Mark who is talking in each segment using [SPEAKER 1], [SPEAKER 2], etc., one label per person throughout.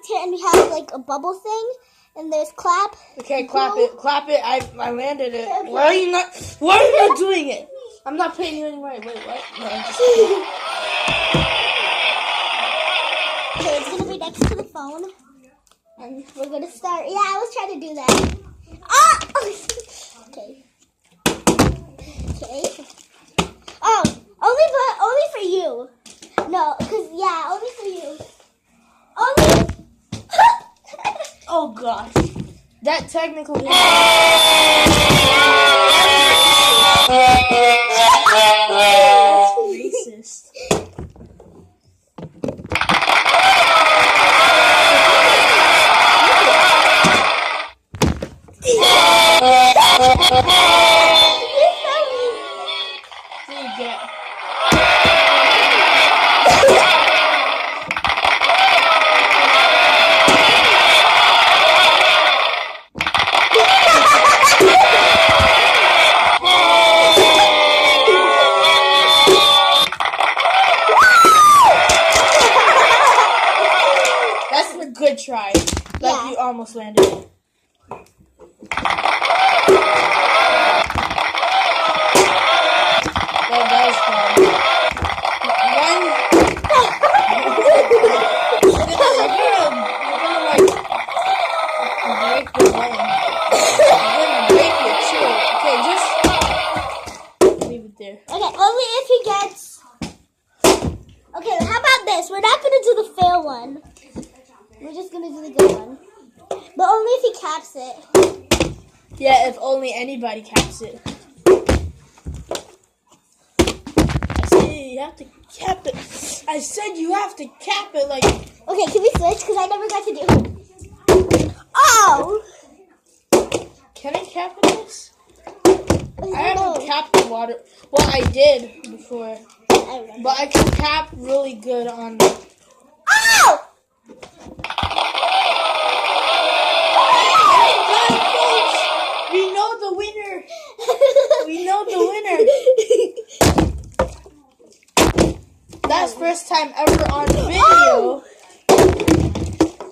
[SPEAKER 1] here, and we have like a bubble thing, and there's clap.
[SPEAKER 2] Okay, clap it. Clap it. I landed it. Okay. Why are you not doing it? I'm not paying you anymore. Wait, what? No, I'm just kidding.
[SPEAKER 1] Okay, it's gonna be next to the phone. And we're gonna start. Yeah, I was trying to do that. Ah! Okay. Okay. Oh, only for you. No, cause yeah, only for you. Only.
[SPEAKER 2] Oh gosh, that technically. That's racist. That's a good try. Like you almost landed it. That was fun. You're gonna like break the line. You're gonna break it too. Okay, just leave it there.
[SPEAKER 1] Okay, only if he gets. Okay, how about this? We're not gonna do the fail one. We're just gonna do the good one. But only if he caps it.
[SPEAKER 2] Yeah, if only anybody caps it. I said you have to cap it. I said you have to cap it like.
[SPEAKER 1] Okay, can we switch? Because I never got to do it. Oh!
[SPEAKER 2] Can I cap this? I haven't capped the water. Well, I did before. But I can cap really good on.
[SPEAKER 1] Oh!
[SPEAKER 2] We know the winner. We know the winner. That's first time ever on video.
[SPEAKER 1] Oh!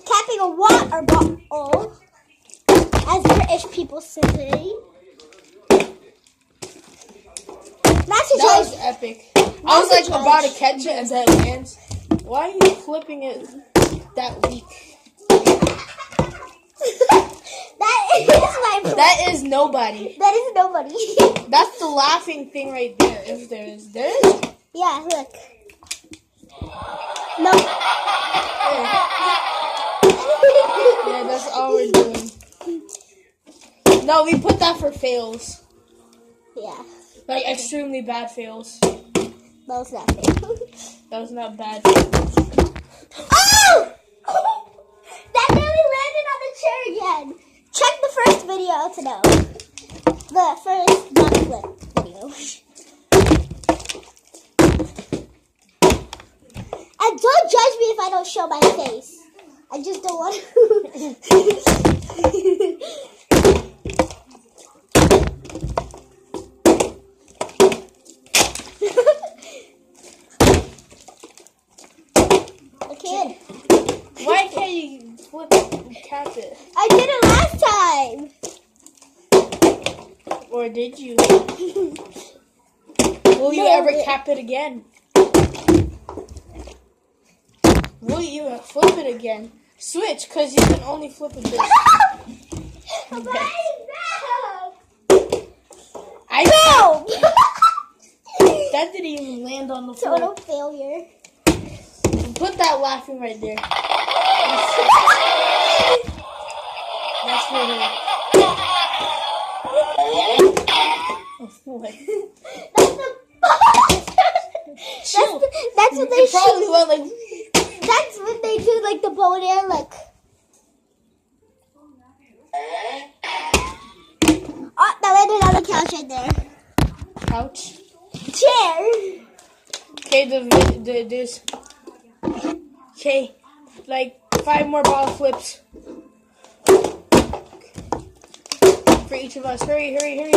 [SPEAKER 1] Capping a water bottle, as British people say.
[SPEAKER 2] That was epic. I was like about to catch it as it lands. Why are you flipping it that weak? That is nobody.
[SPEAKER 1] That is nobody.
[SPEAKER 2] That's the laughing thing right there. If there is. There is?
[SPEAKER 1] Yeah, look. No.
[SPEAKER 2] Yeah, that's all we're doing. No, we put that for fails.
[SPEAKER 1] Yeah.
[SPEAKER 2] Like extremely bad fails.
[SPEAKER 1] That was not fail.
[SPEAKER 2] That was not bad.
[SPEAKER 1] Oh! That nearly landed on the chair again. Check the first video to know. The first backflip video. And don't judge me if I don't show my face. I just don't want to. Okay.
[SPEAKER 2] Why can't you flip it and cap it?
[SPEAKER 1] I did it last time.
[SPEAKER 2] Or did you? Will you ever cap it again? Will you flip it again? Switch, because you can only flip it this. I know! That didn't even land on the floor.
[SPEAKER 1] Total failure.
[SPEAKER 2] Put that laughing right there. That's for her. Oh, boy.
[SPEAKER 1] That's what they
[SPEAKER 2] probably went like.
[SPEAKER 1] That's what they do, like the bow and arrow, like. Oh, that landed on the couch right there.
[SPEAKER 2] Couch.
[SPEAKER 1] Chair.
[SPEAKER 2] Okay, there's. Okay, like 5 more ball flips for each of us. Hurry, hurry, hurry.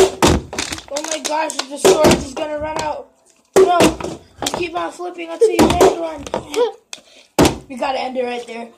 [SPEAKER 2] Oh my gosh, the storage is gonna run out. No, you keep on flipping until you land one. We gotta end it right there.